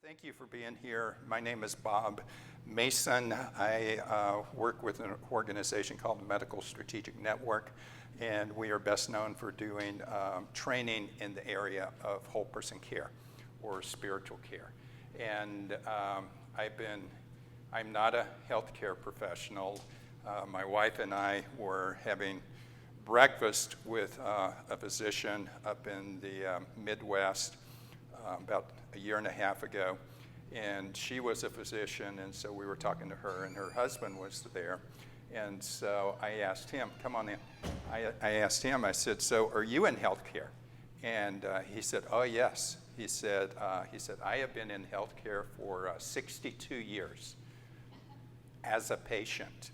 Thank you for being here. My name is Bob Mason. I work with an organization called the Medical Strategic Network, and we are best known for doing training in the area of whole person care or spiritual care. And I'm not a healthcare professional. My wife and I were having breakfast with a physician up in the Midwest about a year and a half ago, and she was a physician, and so we were talking to her, and her husband was there, and so I asked him, come on in. I asked him, I said, so are you in healthcare? And he said, oh yes. He said, I have been in healthcare for 62 years as a patient.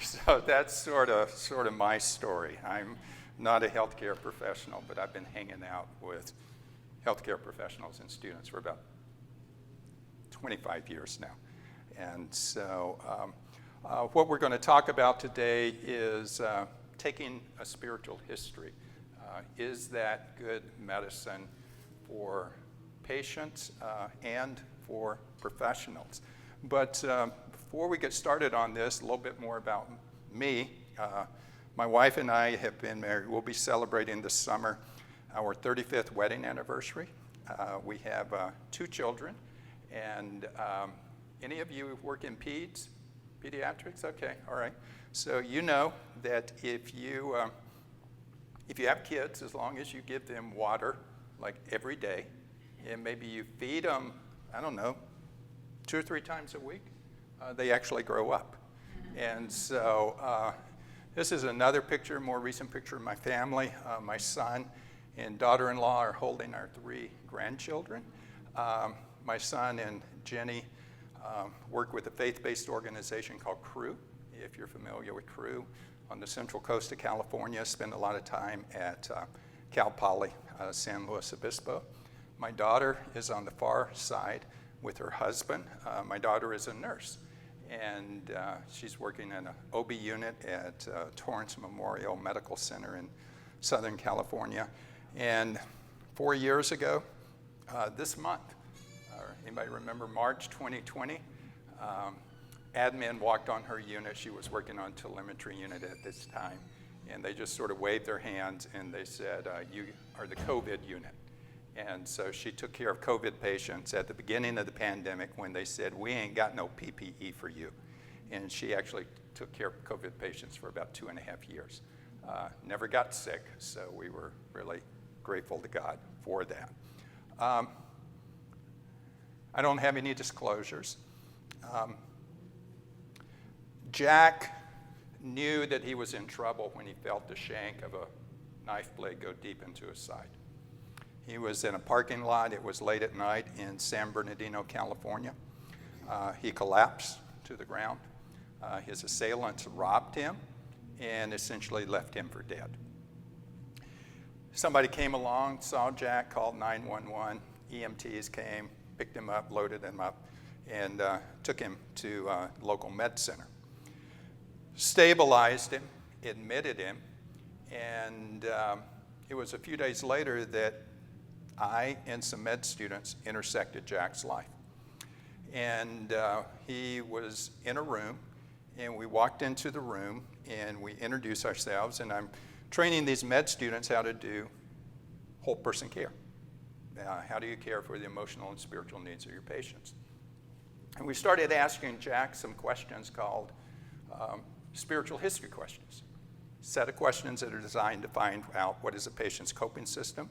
So that's sort of my story. I'm not a healthcare professional, but I've been hanging out with healthcare professionals and students for about 25 years now. And so what we're going to talk about today is taking a spiritual history. Is that good medicine for patients and for professionals? But before we get started on this, a little bit more about me. My wife and I have been married. We'll be celebrating this summer our 35th wedding anniversary. We have 2 children, and any of you work in pediatrics? Okay, all right. So you know that if you have kids, as long as you give them water like every day, and maybe you feed them, I don't know, 2 or 3 times a week, they actually grow up. And so this is another picture, more recent picture of my family. My son and daughter-in-law are holding our 3 grandchildren. My son and Jenny work with a faith-based organization called CREW, if you're familiar with CREW, on the central coast of California. Spend a lot of time at Cal Poly, San Luis Obispo. My daughter is on the far side with her husband. My daughter is a nurse, and she's working in an OB unit at Torrance Memorial Medical Center in Southern California. And 4 years ago, this month, anybody remember March 2020? Admin walked on her unit. She was working on telemetry unit at this time. And they just sort of waved their hands and they said, you are the COVID unit. And so she took care of COVID patients at the beginning of the pandemic when they said, we ain't got no PPE for you. And she actually took care of COVID patients for about 2.5 years. Never got sick, so we were really grateful to God for that. I don't have any disclosures. Jack knew that he was in trouble when he felt the shank of a knife blade go deep into his side. He was in a parking lot. It was late at night in San Bernardino, California. He collapsed to the ground. His assailants robbed him and essentially left him for dead. Somebody came along, saw Jack, called 911. EMTs came, picked him up, loaded him up, and took him to a local med center. Stabilized him, admitted him, and it was a few days later that I and some med students intersected Jack's life. And he was in a room, and we walked into the room, and we introduced ourselves, and I'm training these med students how to do whole person care. How do you care for the emotional and spiritual needs of your patients? And we started asking Jack some questions called spiritual history questions. Set of questions that are designed to find out what is a patient's coping system.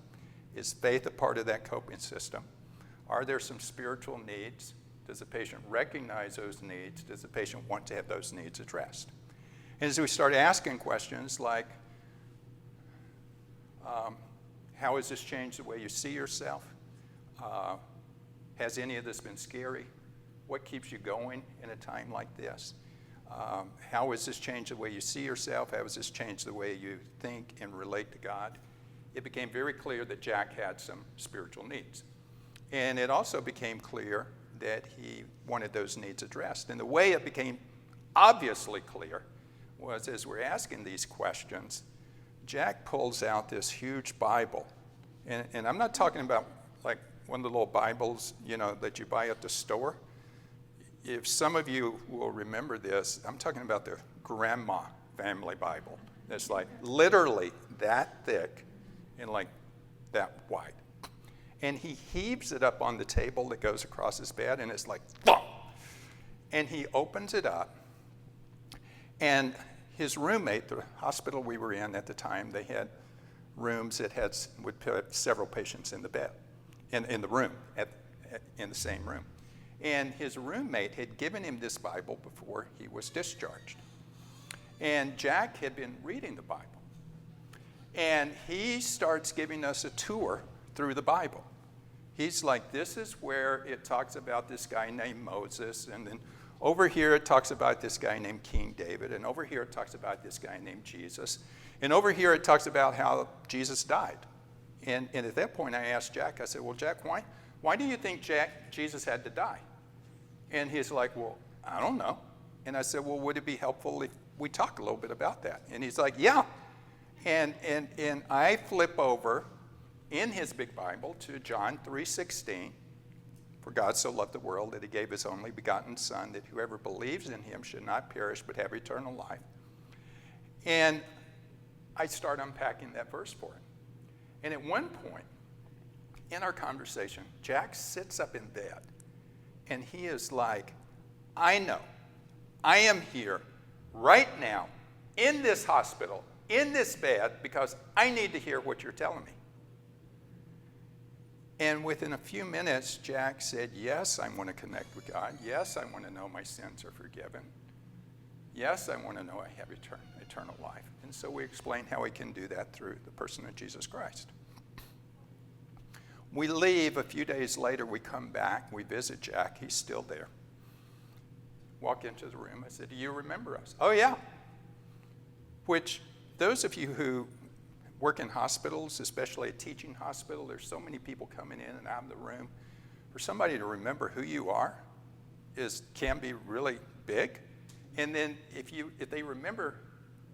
Is faith a part of that coping system? Are there some spiritual needs? Does the patient recognize those needs? Does the patient want to have those needs addressed? And as we started asking questions like, how has this changed the way you see yourself? Has any of this been scary? What keeps you going in a time like this? How has this changed the way you see yourself? How has this changed the way you think and relate to God? It became very clear that Jack had some spiritual needs. And it also became clear that he wanted those needs addressed. And the way it became obviously clear was as we're asking these questions, Jack pulls out this huge Bible. And I'm not talking about like one of the little Bibles, that you buy at the store. If some of you will remember this, I'm talking about the grandma family Bible. It's like literally that thick and like that wide. And he heaves it up on the table that goes across his bed, and it's like, boom! And he opens it up, and his roommate, the hospital we were in at the time, they had rooms that would put several patients in the bed, in the room, in the same room. And his roommate had given him this Bible before he was discharged. And Jack had been reading the Bible. And he starts giving us a tour through the Bible. He's like, this is where it talks about this guy named Moses, and then over here it talks about this guy named King David, and over here it talks about this guy named Jesus, and over here it talks about how Jesus died. And at that point I asked Jack, I said, well, Jack, why do you think Jesus had to die? And he's like, well, I don't know. And I said, well, would it be helpful if we talk a little bit about that? And he's like, yeah. And I flip over in his big Bible to John 3:16. For God so loved the world that he gave his only begotten Son, that whoever believes in him should not perish but have eternal life. And I start unpacking that verse for him. And at one point in our conversation, Jack sits up in bed, and he is like, I know, I am here right now in this hospital, in this bed, because I need to hear what you're telling me. And within a few minutes, Jack said, yes, I want to connect with God. Yes, I want to know my sins are forgiven. Yes, I want to know I have eternal life. And so we explained how we can do that through the person of Jesus Christ. We leave. A few days later, we come back. We visit Jack. He's still there. Walk into the room. I said, do you remember us? Oh, yeah. Which, those of you who work in hospitals, especially a teaching hospital, there's so many people coming in and out of the room. For somebody to remember who you are can be really big. And then if they remember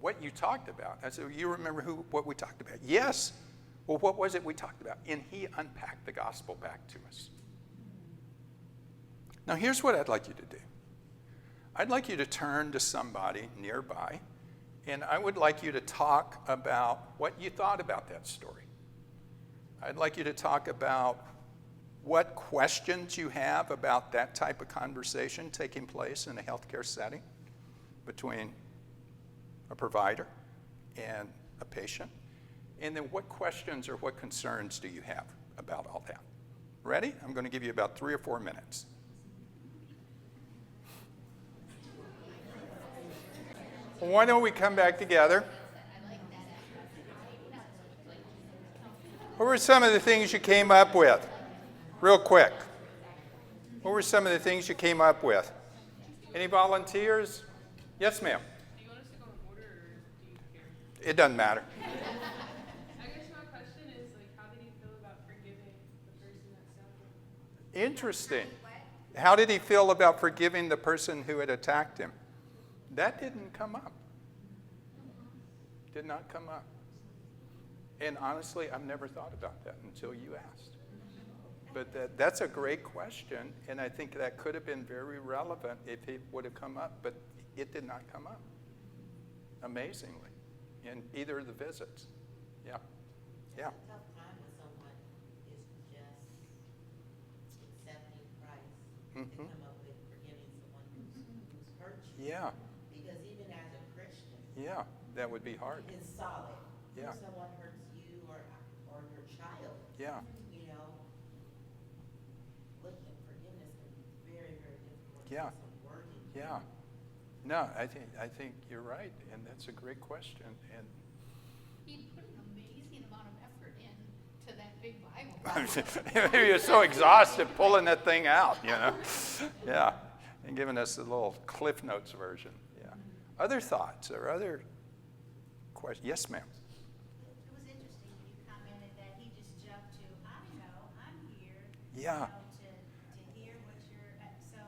what you talked about, I said, you remember what we talked about? Yes. Well, what was it we talked about? And he unpacked the gospel back to us. Now, here's what I'd like you to do. I'd like you to turn to somebody nearby, and I would like you to talk about what you thought about that story. I'd like you to talk about what questions you have about that type of conversation taking place in a healthcare setting between a provider and a patient. And then what questions or what concerns do you have about all that? Ready? I'm going to give you about 3 or 4 minutes. Why don't we come back together? What were some of the things you came up with? Real quick. What were some of the things you came up with? Any volunteers? Yes, ma'am. Do you want us to go in order, or do you care? It doesn't matter. I guess my question is, how did he feel about forgiving the person that stabbed him? Interesting. How did he feel about forgiving the person who had attacked him? That didn't come up. Did not come up. And honestly, I've never thought about that until you asked. But that's a great question, and I think that could have been very relevant if it would have come up, but it did not come up, amazingly, in either of the visits. Yeah. Yeah. A tough time when someone is just accepting Christ to come up with forgiving someone who's hurt you. Yeah. Because even as a Christian, Yeah, that would be hard. it's solid. Yeah. If someone hurts you or your child, Yeah. looking at forgiveness can be very, very difficult. Yeah. It's working. Yeah. No, I think you're right, and that's a great question. And He put an amazing amount of effort into that big Bible. maybe you're so exhausted pulling that thing out, Yeah, and giving us a little Cliff Notes version. Yeah. Other thoughts or other questions? Yes, ma'am. It was interesting when you commented that he just jumped to, I know, I'm here. Yeah. To hear what you're, so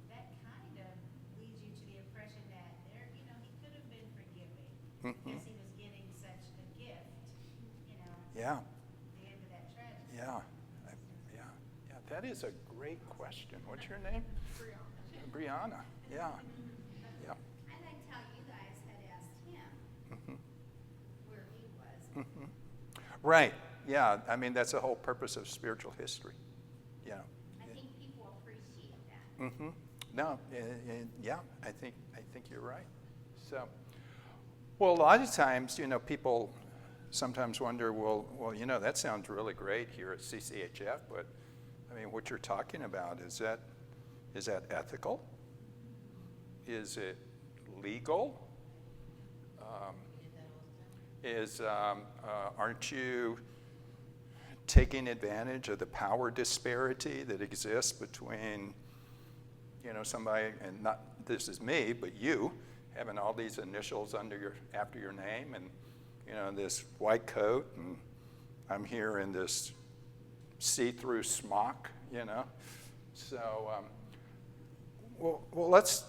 that kind of leads you to the impression that he could have been forgiving because he was getting such a gift, Yeah. the end of that tragedy. Yeah. Yeah. that is a great question. What's your name? Brianna. Yeah. Yeah. I liked how you guys had asked him Mhm. where he was. Mhm. Right. Yeah. I mean, that's the whole purpose of spiritual history. Yeah. I think people appreciate that. Mm-hmm. No. Yeah. I think you're right. So, well, a lot of times, people sometimes wonder, well, that sounds really great here at CCHF, but I mean, what you're talking about, is that ethical? Is it legal? Aren't you taking advantage of the power disparity that exists between, somebody, and not this is me, but you, having all these initials after your name, and this white coat, and I'm here in this see-through smock, So, well, let's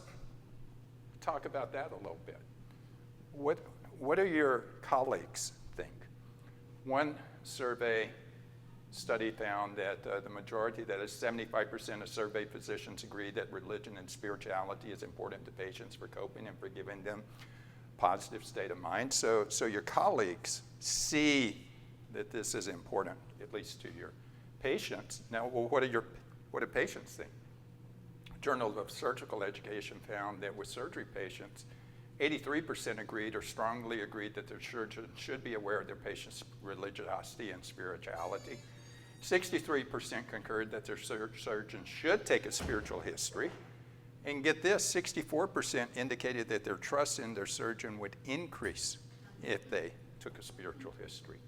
talk about that a little bit. What do your colleagues think? One survey study found that the majority, that is 75% of surveyed physicians, agree that religion and spirituality is important to patients for coping and for giving them positive state of mind. So your colleagues see that this is important, at least to your patients. Now, well, what do patients think? Journal of Surgical Education found that with surgery patients, 83% agreed or strongly agreed that their surgeon should be aware of their patient's religiosity and spirituality. 63% concurred that their surgeon should take a spiritual history. And get this, 64% indicated that their trust in their surgeon would increase if they took a spiritual history.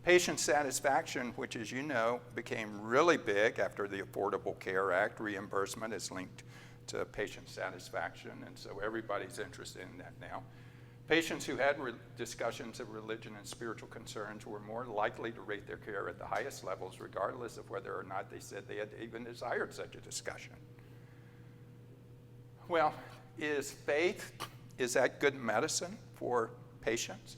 Patient satisfaction, which, as you know, became really big after the Affordable Care Act. Reimbursement is linked to patient satisfaction, and so everybody's interested in that now. Patients who had discussions of religion and spiritual concerns were more likely to rate their care at the highest levels, regardless of whether or not they said they had even desired such a discussion. Well, is that good medicine for patients?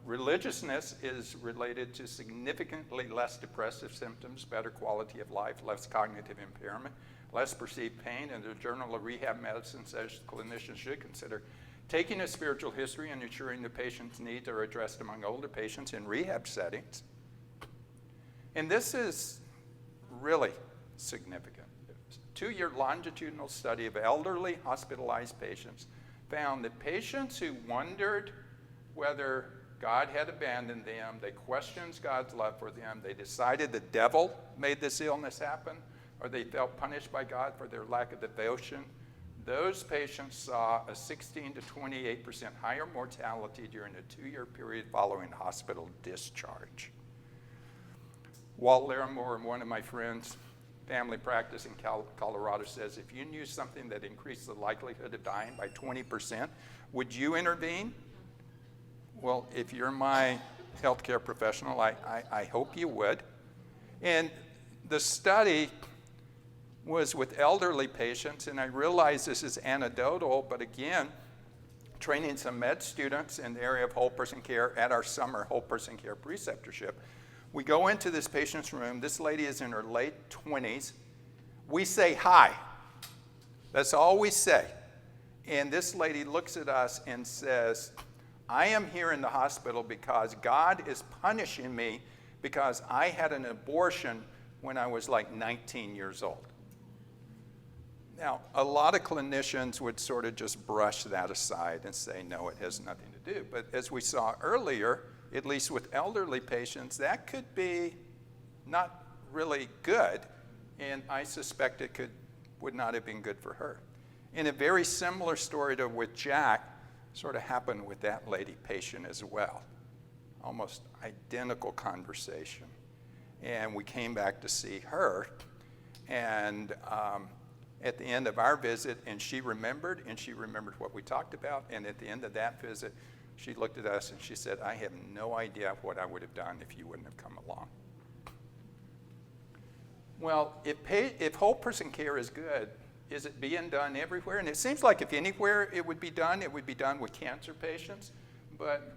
Religiousness is related to significantly less depressive symptoms, better quality of life, less cognitive impairment, less perceived pain, and the Journal of Rehab Medicine says clinicians should consider taking a spiritual history and ensuring the patient's needs are addressed among older patients in rehab settings. And this is really significant. A 2-year longitudinal study of elderly hospitalized patients found that patients who wondered whether God had abandoned them, they questioned God's love for them, they decided the devil made this illness happen, or they felt punished by God for their lack of devotion, those patients saw a 16 to 28% higher mortality during a 2-year period following hospital discharge. Walt Larimore, one of my friends, family practice in Colorado, says, if you knew something that increased the likelihood of dying by 20%, would you intervene? Well, if you're my healthcare professional, I hope you would. And the study was with elderly patients, and I realize this is anecdotal, but again, training some med students in the area of whole person care at our summer whole person care preceptorship. We go into this patient's room. This lady is in her late 20s. We say hi. That's all we say. And this lady looks at us and says, I am here in the hospital because God is punishing me because I had an abortion when I was like 19 years old. Now, a lot of clinicians would sort of just brush that aside and say, no, it has nothing to do. But as we saw earlier, at least with elderly patients, that could be not really good, and I suspect it would not have been good for her. And a very similar story to with Jack sort of happened with that lady patient as well. Almost identical conversation. And we came back to see her, and at the end of our visit, and she remembered what we talked about, and at the end of that visit, she looked at us and she said, I have no idea what I would have done if you wouldn't have come along. Well, if whole person care is good, is it being done everywhere? And it seems like if anywhere it would be done with cancer patients. But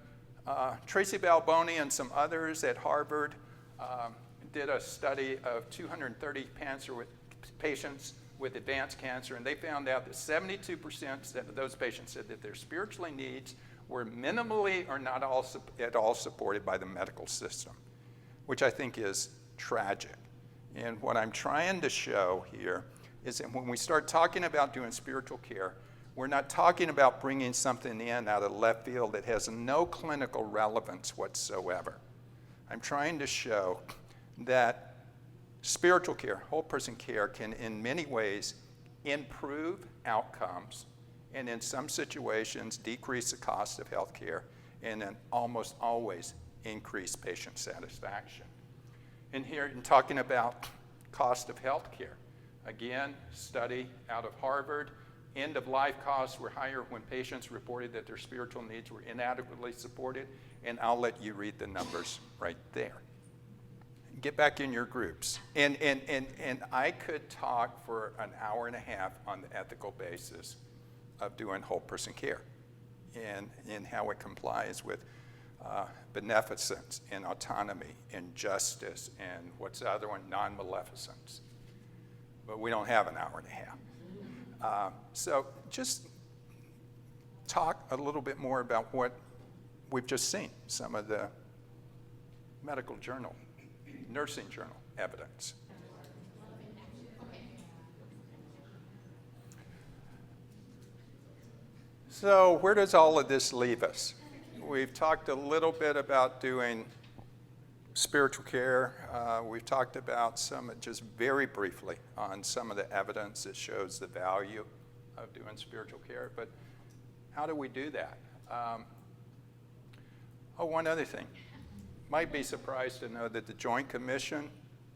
Tracy Balboni and some others at Harvard did a study of 230 patients with advanced cancer, and they found out that 72% of those patients said that their spiritual needs were minimally or not at all supported by the medical system, which I think is tragic. And what I'm trying to show here is that when we start talking about doing spiritual care, we're not talking about bringing something in out of left field that has no clinical relevance whatsoever. I'm trying to show that spiritual care, whole person care, can in many ways improve outcomes and in some situations decrease the cost of health care and then almost always increase patient satisfaction. And here, in talking about cost of health care, again, study out of Harvard, end-of-life costs were higher when patients reported that their spiritual needs were inadequately supported, and I'll let you read the numbers right there. Get back in your groups. And I could talk for an hour and a half on the ethical basis of doing whole person care and how it complies with beneficence and autonomy and justice and what's the other one, non-maleficence. But we don't have an hour and a half. So just talk a little bit more about what we've just seen, some of the medical journal, nursing journal evidence. So where does all of this leave us? We've talked a little bit about doing spiritual care. We've talked about some, just very briefly, on some of the evidence that shows the value of doing spiritual care. But how do we do that? One other thing. Might be surprised to know that the Joint Commission,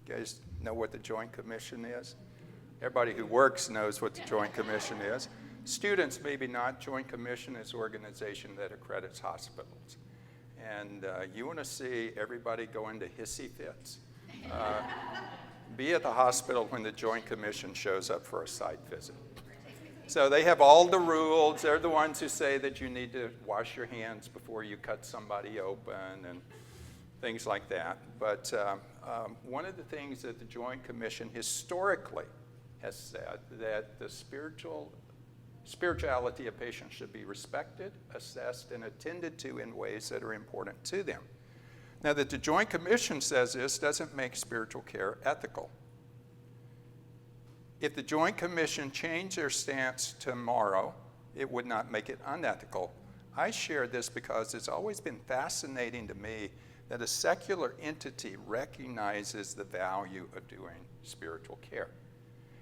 you guys know what the Joint Commission is? Everybody who works knows what the Joint Commission is. Students, maybe not. Joint Commission is an organization that accredits hospitals. And you want to see everybody go into hissy fits. Be at the hospital when the Joint Commission shows up for a site visit. So they have all the rules. They're the ones who say that you need to wash your hands before you cut somebody open and things like that. But one of the things that the Joint Commission historically has said that the spirituality of patients should be respected, assessed, and attended to in ways that are important to them. Now, that the Joint Commission says this doesn't make spiritual care ethical. If the Joint Commission changed their stance tomorrow, it would not make it unethical. I share this because it's always been fascinating to me that a secular entity recognizes the value of doing spiritual care.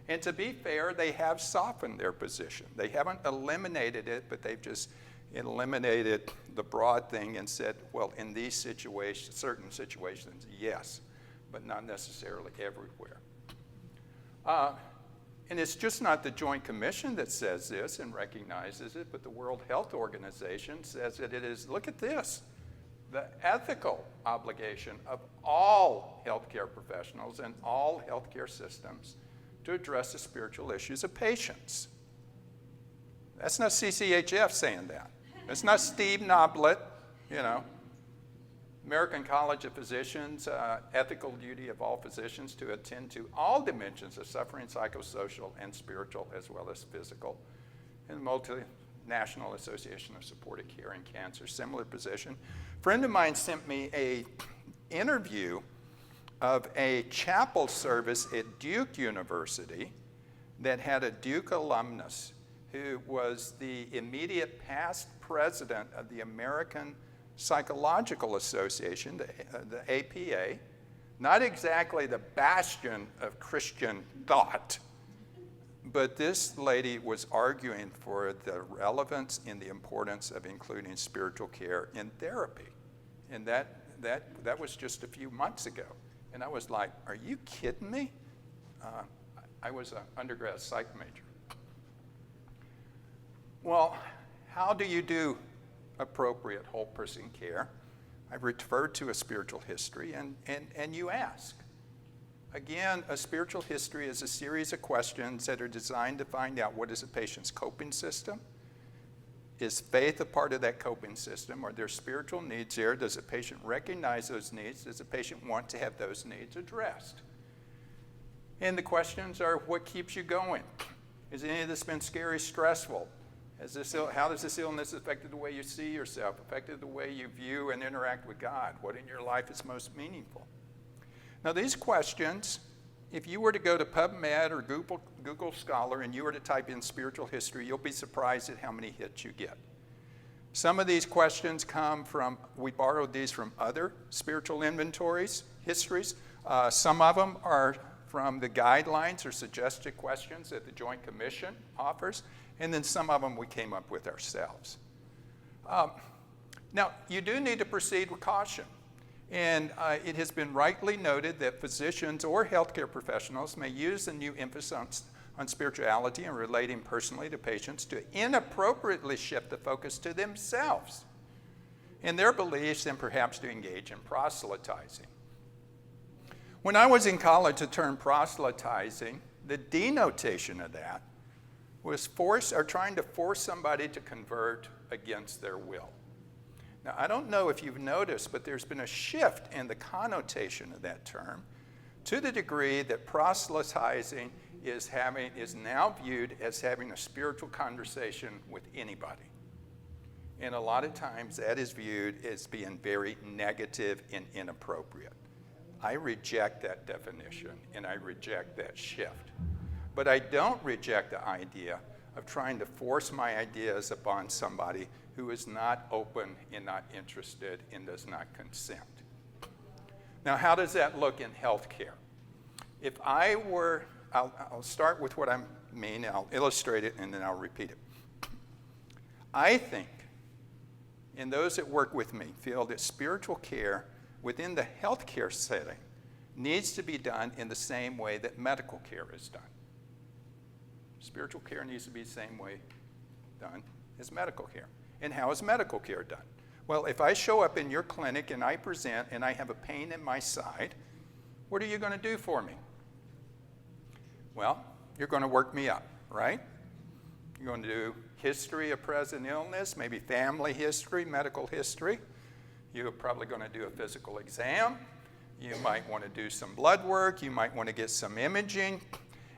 And to be fair, they have softened their position. They haven't eliminated it, but they've just eliminated the broad thing and said, well, in these situations, certain situations, yes, but not necessarily everywhere. And it's just not the Joint Commission that says this and recognizes it, but the World Health Organization says that it is, look at this, the ethical obligation of all healthcare professionals and all healthcare systems to address the spiritual issues of patients. That's not CCHF saying that. It's not Steve Noblet, American College of Physicians, ethical duty of all physicians to attend to all dimensions of suffering, psychosocial and spiritual, as well as physical. And the Multinational Association of Supportive Care in Cancer, similar position. A friend of mine sent me an interview of a chapel service at Duke University that had a Duke alumnus who was the immediate past president of the American Psychological Association, the APA, not exactly the bastion of Christian thought, but this lady was arguing for the relevance and the importance of including spiritual care in therapy. And that was just a few months ago. And I was like, are you kidding me? I was an undergrad psych major. Well, how do you do appropriate whole person care? I've referred to a spiritual history, and you ask. Again, a spiritual history is a series of questions that are designed to find out what is a patient's coping system, Is faith a part of that coping system? Are there spiritual needs there? Does the patient recognize those needs? Does the patient want to have those needs addressed? And the questions are, what keeps you going? Has any of this been scary, stressful? How does this illness affected the way you see yourself, affected the way you view and interact with God? What in your life is most meaningful? Now, these questions, if you were to go to PubMed or Google Scholar and you were to type in spiritual history, you'll be surprised at how many hits you get. Some of these questions come from, we borrowed these from other spiritual inventories, histories. Some of them are from the guidelines or suggested questions that the Joint Commission offers, and then some of them we came up with ourselves. Now, you do need to proceed with caution. And it has been rightly noted that physicians or healthcare professionals may use the new emphasis on spirituality and relating personally to patients to inappropriately shift the focus to themselves and their beliefs and perhaps to engage in proselytizing. When I was in college, the term proselytizing, the denotation of that was trying to force somebody to convert against their will. Now, I don't know if you've noticed, but there's been a shift in the connotation of that term to the degree that proselytizing is now viewed as having a spiritual conversation with anybody. And a lot of times that is viewed as being very negative and inappropriate. I reject that definition and I reject that shift. But I don't reject the idea of trying to force my ideas upon somebody who is not open and not interested and does not consent. Now, how does that look in healthcare? If I were, I'll start with what I mean, I'll illustrate it, and then I'll repeat it. I think, and those that work with me feel that spiritual care within the healthcare setting needs to be done in the same way that medical care is done. Spiritual care needs to be the same way done as medical care. And how is medical care done? Well, if I show up in your clinic and I present and I have a pain in my side, what are you going to do for me? Well, you're going to work me up, right? You're going to do history of present illness, maybe family history, medical history. You're probably going to do a physical exam. You might want to do some blood work. You might want to get some imaging.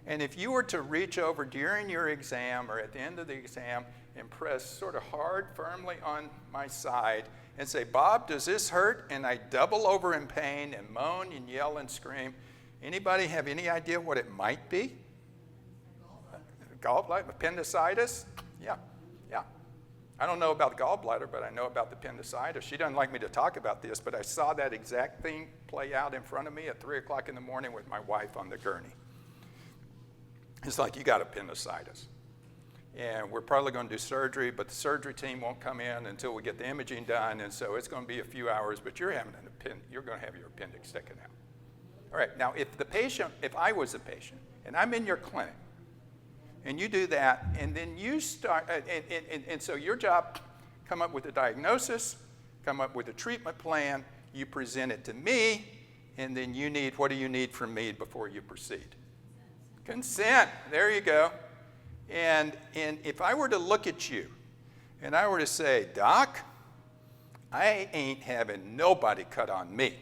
And if you were to reach over during your exam or at the end of the exam and press sort of hard, firmly on my side and say, "Bob, does this hurt?" and I double over in pain and moan and yell and scream, anybody have any idea what it might be? Gallbladder, appendicitis? Yeah. I don't know about the gallbladder, but I know about the appendicitis. She doesn't like me to talk about this, but I saw that exact thing play out in front of me at 3 o'clock in the morning with my wife on the gurney. It's like, you got appendicitis. And we're probably going to do surgery, but the surgery team won't come in until we get the imaging done, and so it's going to be a few hours, but you're going to have your appendix taken out. All right, now if I was a patient, and I'm in your clinic, and you do that, and then you start, and so your job, come up with a diagnosis, come up with a treatment plan, you present it to me, and then what do you need from me before you proceed? Consent. There you go. And if I were to look at you and I were to say, "Doc, I ain't having nobody cut on me.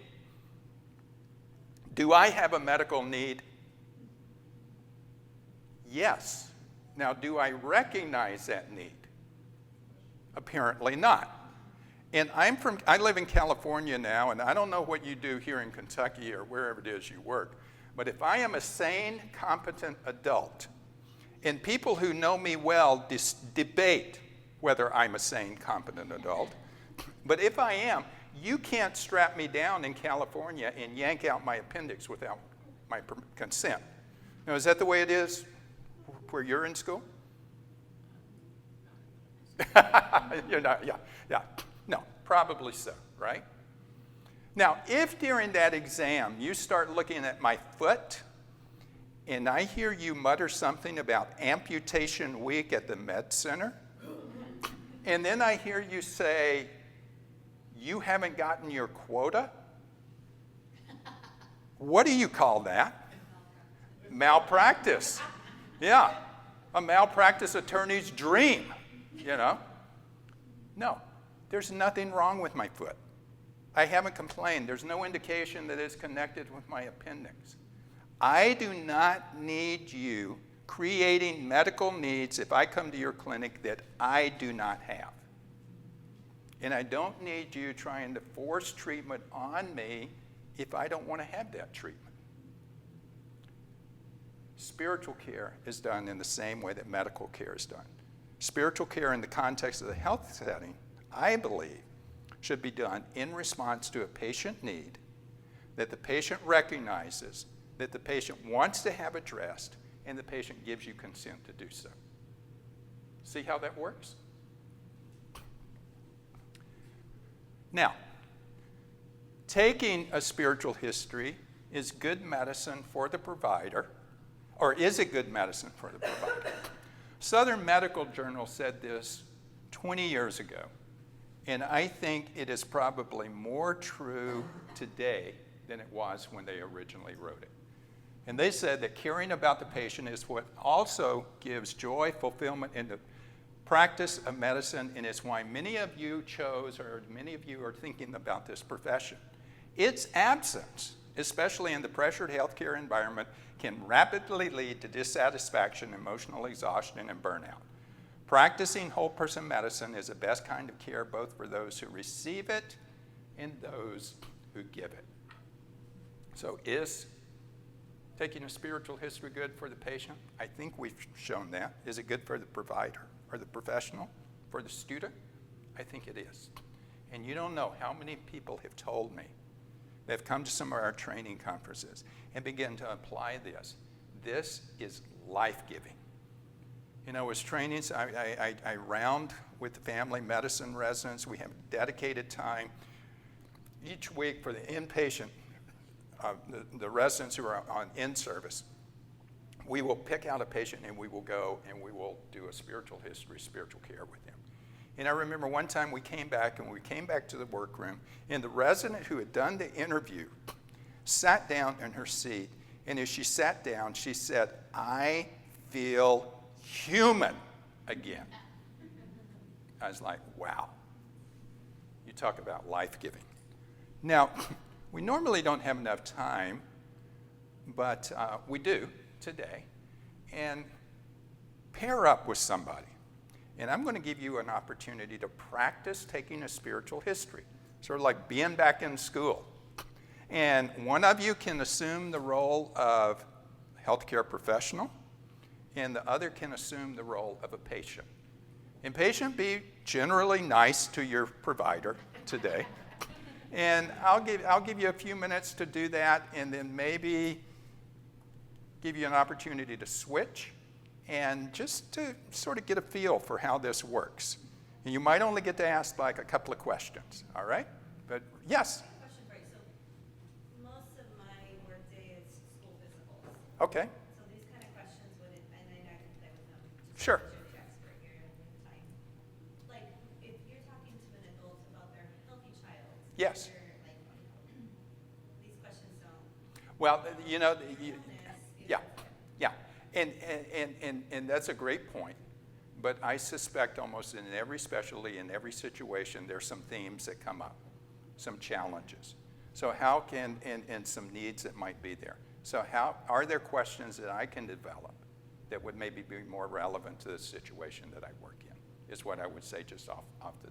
Do I have a medical need?" Yes. Now, do I recognize that need? Apparently not. And I live in California now, and I don't know what you do here in Kentucky or wherever it is you work. But if I am a sane, competent adult, and people who know me well debate whether I'm a sane, competent adult, but if I am, you can't strap me down in California and yank out my appendix without my consent. Now, is that the way it is where you're in school? You're not, yeah. No, probably so, right? Now, if during that exam you start looking at my foot and I hear you mutter something about amputation week at the med center, and then I hear you say, "You haven't gotten your quota," what do you call that? Malpractice. Yeah, a malpractice attorney's dream, No, there's nothing wrong with my foot. I haven't complained. There's no indication that it's connected with my appendix. I do not need you creating medical needs if I come to your clinic that I do not have. And I don't need you trying to force treatment on me if I don't want to have that treatment. Spiritual care is done in the same way that medical care is done. Spiritual care in the context of the health setting, I believe, should be done in response to a patient need that the patient recognizes, that the patient wants to have addressed, and the patient gives you consent to do so. See how that works? Now, taking a spiritual history is good medicine for the provider, or is a good medicine for the provider. Southern Medical Journal said this 20 years ago, and I think it is probably more true today than it was when they originally wrote it. And they said that caring about the patient is what also gives joy, fulfillment in the practice of medicine, and it's why many of you chose, or many of you are thinking about this profession. Its absence, especially in the pressured healthcare environment, can rapidly lead to dissatisfaction, emotional exhaustion, and burnout. Practicing whole person medicine is the best kind of care both for those who receive it and those who give it. So is taking a spiritual history good for the patient? I think we've shown that. Is it good for the provider or the professional, for the student? I think it is. And you don't know how many people have told me, they've come to some of our training conferences and begin to apply this. This is life-giving. You know, as trainings, I round with the family medicine residents. We have dedicated time each week for the inpatient, the residents who are on in-service. We will pick out a patient and we will go and we will do a spiritual history, spiritual care with them. And I remember one time we came back to the workroom, and the resident who had done the interview sat down in her seat, and as she sat down, she said, "I feel human again." I was like, wow. You talk about life-giving. Now, we normally don't have enough time, but we do today. And pair up with somebody. And I'm going to give you an opportunity to practice taking a spiritual history, sort of like being back in school. And one of you can assume the role of healthcare professional, and the other can assume the role of a patient. And patient, be generally nice to your provider today. And I'll give you a few minutes to do that, and then maybe give you an opportunity to switch and just to sort of get a feel for how this works. And you might only get to ask like a couple of questions, all right? But yes? I have a question for you. So most of my workday is school physicals. Okay, So these kind of questions would, and I know I can play with them. just Sure. because you're the expert here and with the time. Like, if you're talking to an adult about their healthy child. Yes. you're like, these questions don't. well, you know, Illness is- yeah. And that's a great point. But I suspect almost in every specialty, in every situation, there's some themes that come up, some challenges. So how can, and some needs that might be there. So how, are there questions that I can develop that would maybe be more relevant to the situation that I work in, is what I would say just off the,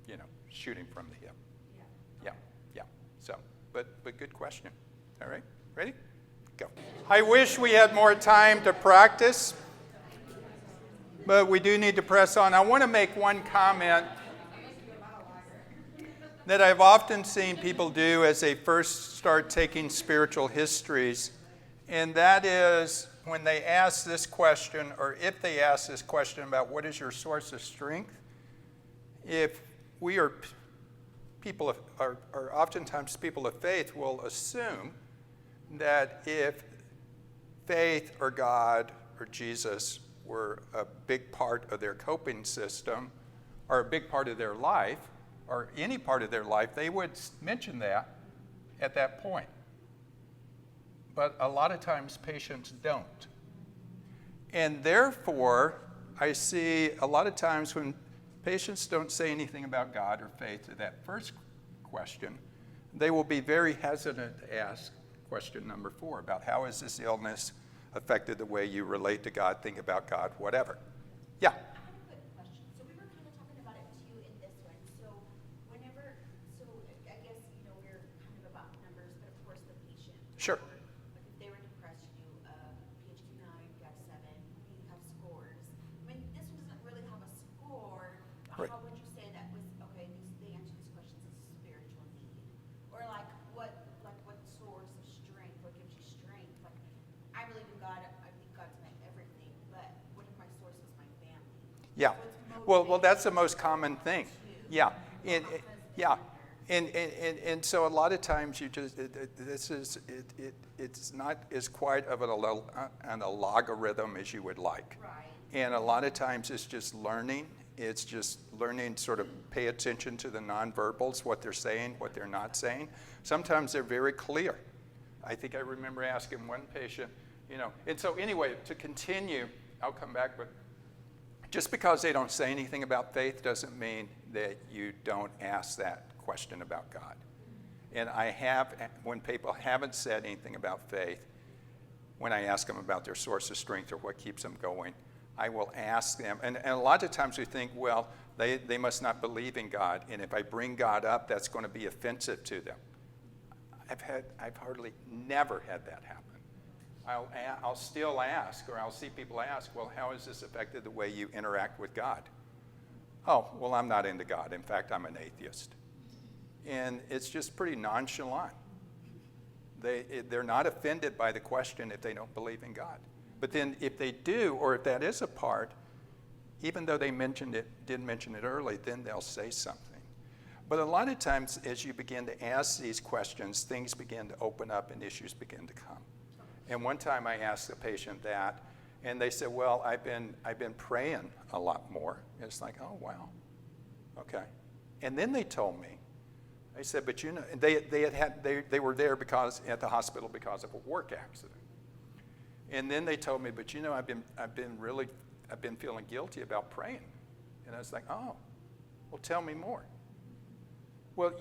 you know, shooting from the hip. Yeah. So, but good question. All right, ready? Go. I wish we had more time to practice, but we do need to press on. I want to make one comment that I've often seen people do as they first start taking spiritual histories, and that is when they ask this question, or if they ask this question about what is your source of strength, if we are people are oftentimes people of faith will assume that if faith or God or Jesus were a big part of their coping system or a big part of their life or any part of their life, they would mention that at that point. But a lot of times patients don't. And therefore, I see a lot of times when patients don't say anything about God or faith to that first question, they will be very hesitant to ask question number 4 about how has this illness affected the way you relate to God, think about God, whatever. Yeah. I have a quick question. So we were kind of talking about it too in this one. So I guess, we're kind of about numbers, but of course the patient. Sure. Like if they were depressed, you do PHQ-9, got 7, you have scores. I mean, this one doesn't really have a score. Right. How would you say that was, okay, they answer these questions as spiritual need? Or like what source of strength, what gives you strength? Like, I believe in God, I think God's my everything, but what if my source was my family? Yeah. Well, that's the most common thing. Yeah. And so a lot of times you just it's not as quite of an logarithm as you would like. Right. And a lot of times it's just learning. It's just learning sort of pay attention to the nonverbals, what they're saying, what they're not saying. Sometimes they're very clear. I think I remember asking one patient, and so anyway, to continue, I'll come back, but just because they don't say anything about faith doesn't mean that you don't ask that question about God. And I have, when people haven't said anything about faith, when I ask them about their source of strength or what keeps them going, I will ask them, and a lot of times we think, well, they must not believe in God, and if I bring God up, that's going to be offensive to them. I've hardly never had that happen. I'll still ask, or I'll see people ask, well, how has this affected the way you interact with God? Oh, well, I'm not into God. In fact, I'm an atheist. And it's just pretty nonchalant. They're not offended by the question if they don't believe in God. But then if they do, or if that is a part, even though they didn't mention it early, then they'll say something. But a lot of times, as you begin to ask these questions, things begin to open up and issues begin to come. And one time I asked a patient that, and they said, well, I've been praying a lot more. And it's like, oh, wow, okay. And then they told me, they said, but they were there at the hospital because of a work accident. And then they told me, but I've been feeling guilty about praying. And I was like, oh, well, tell me more. Well,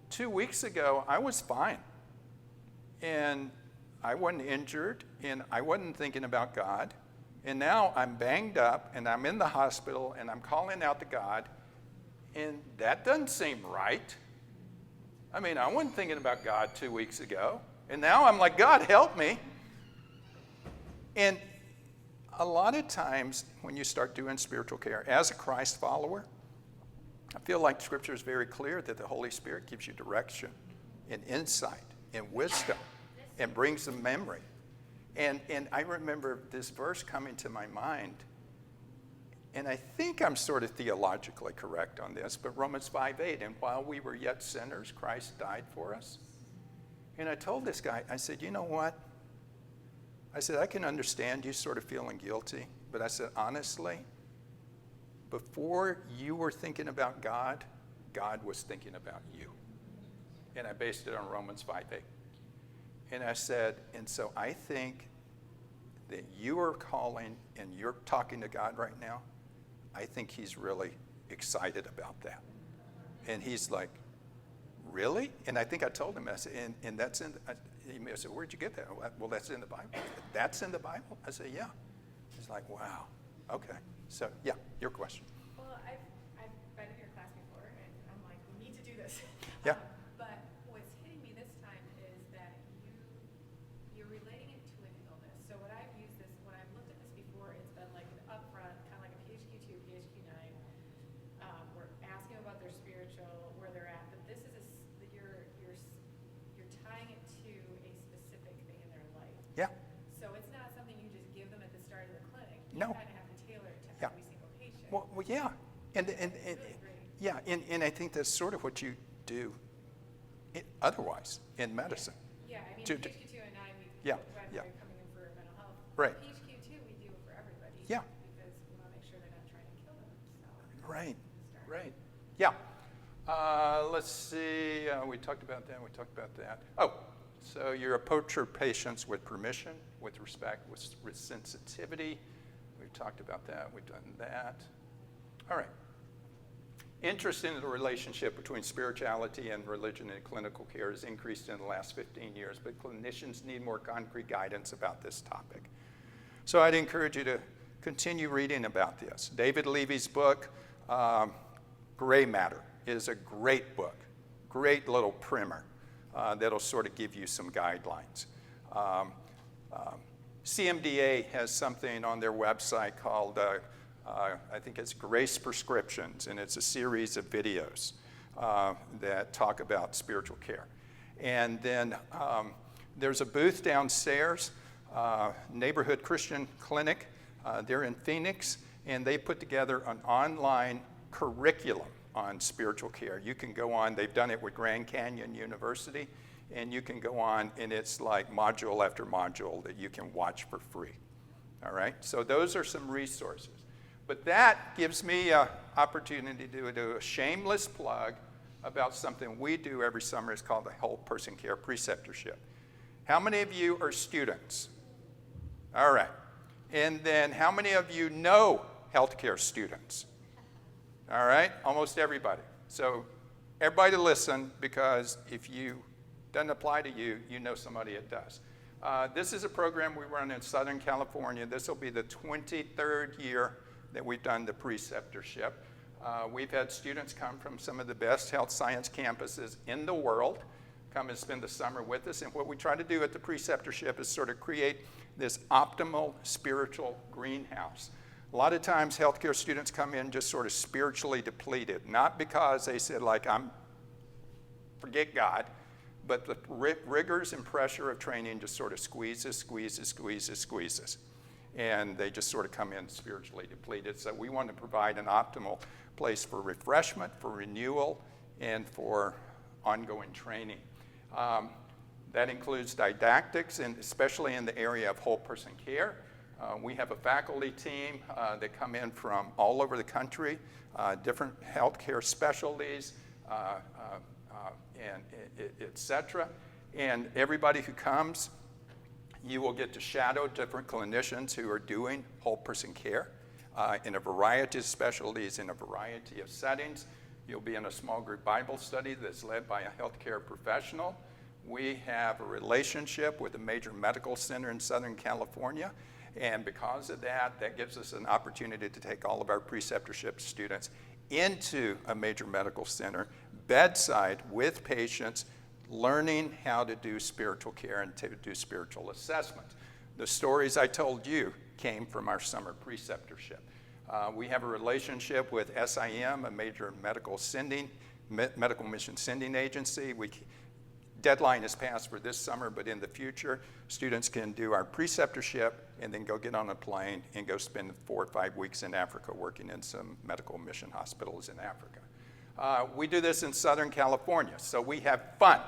2 weeks ago, I was fine. And I wasn't injured, and I wasn't thinking about God. And now I'm banged up, and I'm in the hospital, and I'm calling out to God, and that doesn't seem right. I mean, I wasn't thinking about God 2 weeks ago, and now I'm like, God, help me. And a lot of times when you start doing spiritual care, as a Christ follower, I feel like Scripture is very clear that the Holy Spirit gives you direction and insight and wisdom and brings them memory. And I remember this verse coming to my mind, and I think I'm sort of theologically correct on this, but Romans 5:8, and while we were yet sinners, Christ died for us. And I told this guy, I said, you know what? I said, I can understand you sort of feeling guilty, but I said, honestly, before you were thinking about God, God was thinking about you. And I based it on Romans 5:8. And I said, and so I think that you are calling and you're talking to God right now. I think he's really excited about that. And he's like, really? And I think I told him, I said, and that's in, I said, where'd you get that? Well, that's in the Bible. That's in the Bible? I said, yeah. He's like, wow. Okay. So, yeah, your question. Well, I've been in your class before, and I'm like, we need to do this. Yeah. But what's hitting me this time is that you're relating it to an illness. So when I've used this, when I've looked at this before, it's been like an upfront, kind of like a PHQ-2, PHQ-9. We're asking about their spiritual, where they're at. But this is you're tying it to a specific thing in their life. Yeah. So it's not something you just give them at the start of the clinic. You No. kind of have to tailor it to Yeah. every single patient. Well, yeah. And Really great. yeah, and I think that's sort of what you do otherwise in medicine. Yeah, I mean, To- PHQ-2 and 9, Yeah, when yeah. they're coming in for mental health. Right. PHQ-2, we do it for everybody. Yeah. Because we want to make sure they're not trying to kill them. Right, Start. right. Yeah. Let's see. We talked about that. Oh, so you approach your patients with permission, with respect, with sensitivity. We've talked about that. We've done that. All right. Interest in the relationship between spirituality and religion in clinical care has increased in the last 15 years, but clinicians need more concrete guidance about this topic. So I'd encourage you to continue reading about this. David Levy's book, Gray Matter, is a great book, great little primer that'll sort of give you some guidelines. CMDA has something on their website called, I think it's Grace Prescriptions, and it's a series of videos that talk about spiritual care. And then there's a booth downstairs, Neighborhood Christian Clinic. They're in Phoenix, and they put together an online curriculum on spiritual care. You can go on, they've done it with Grand Canyon University, and you can go on, and it's like module after module that you can watch for free. All right? So those are some resources. But that gives me an opportunity to do a shameless plug about something we do every summer. It's called the Whole Person Care Preceptorship. How many of you are students? All right. And then how many of you know healthcare students? All right, almost everybody. So everybody listen, because if you doesn't apply to you, you know somebody it does. This is a program we run in Southern California. This will be the 23rd year that we've done the preceptorship. We've had students come from some of the best health science campuses in the world come and spend the summer with us. And what we try to do at the preceptorship is sort of create this optimal spiritual greenhouse. A lot of times healthcare students come in just sort of spiritually depleted, not because they said like, forget God, but the rigors and pressure of training just sort of squeezes. And they just sort of come in spiritually depleted. So we want to provide an optimal place for refreshment, for renewal, and for ongoing training. That includes didactics, and especially in the area of whole person care. We have a faculty team that come in from all over the country, different healthcare specialties, and et cetera. And everybody who comes, you will get to shadow different clinicians who are doing whole person care in a variety of specialties, in a variety of settings. You'll be in a small group Bible study that's led by a healthcare professional. We have a relationship with a major medical center in Southern California. And because of that, that gives us an opportunity to take all of our preceptorship students into a major medical center, bedside with patients, learning how to do spiritual care and to do spiritual assessment. The stories I told you came from our summer preceptorship. We have a relationship with SIM, a major medical mission sending agency. Deadline is passed for this summer, but in the future, students can do our preceptorship and then go get on a plane and go spend 4 or 5 weeks in Africa working in some medical mission hospitals in Africa. We do this in Southern California, so we have fun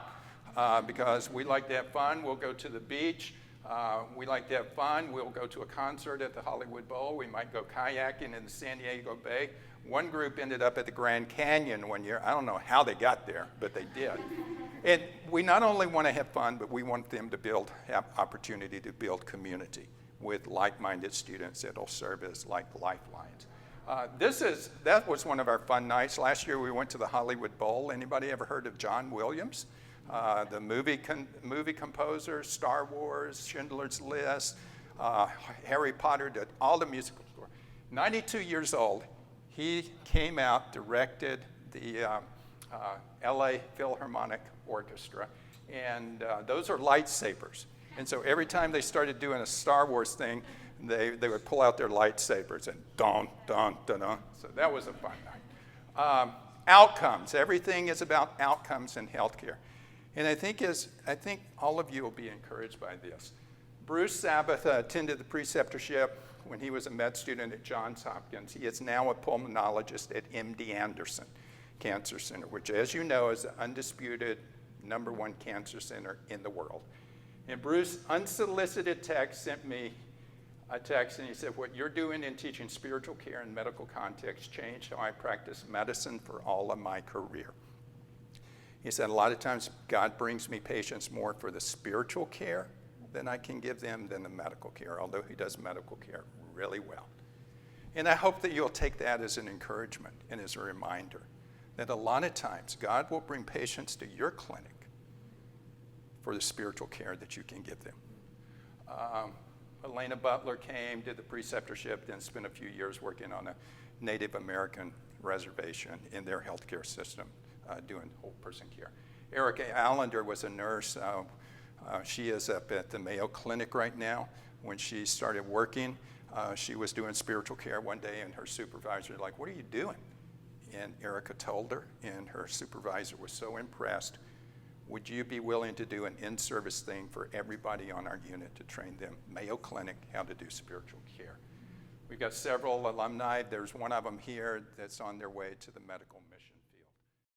because we like to have fun. We'll go to the beach. We like to have fun. We'll go to a concert at the Hollywood Bowl. We might go kayaking in the San Diego Bay. One group ended up at the Grand Canyon one year. I don't know how they got there, but they did. And we not only want to have fun, but we want them to have opportunity to build community with like-minded students that will serve as like lifelines. That was one of our fun nights. Last year we went to the Hollywood Bowl. Anybody ever heard of John Williams? The movie composer, Star Wars, Schindler's List, Harry Potter, did all the musical score. 92 years old, he came out, directed the LA Philharmonic Orchestra, and those are lightsabers. And so every time they started doing a Star Wars thing, they would pull out their lightsabers and dun, dun, dun, dun. So that was a fun night. Outcomes. Everything is about outcomes in healthcare. And I think all of you will be encouraged by this. Bruce Sabbath attended the preceptorship when he was a med student at Johns Hopkins. He is now a pulmonologist at MD Anderson Cancer Center, which, as you know, is the undisputed #1 cancer center in the world. And Bruce, unsolicited text, sent me a text, and he said, "What you're doing in teaching spiritual care in medical context changed how I practice medicine for all of my career." He said, "A lot of times God brings me patients more for the spiritual care than I can give them than the medical care, although he does medical care really well." And I hope that you'll take that as an encouragement and as a reminder. that a lot of times God will bring patients to your clinic for the spiritual care that you can give them. Elena Butler came, did the preceptorship, then spent a few years working on a Native American reservation in their healthcare system, doing whole person care. Erica Allender was a nurse. She is up at the Mayo Clinic right now. When she started working, she was doing spiritual care one day, and her supervisor was like, "What are you doing?" And Erica told her, and her supervisor was so impressed. "Would you be willing to do an in-service thing for everybody on our unit to train them, Mayo Clinic, how to do spiritual care?" We've got several alumni. There's one of them here that's on their way to the medical mission.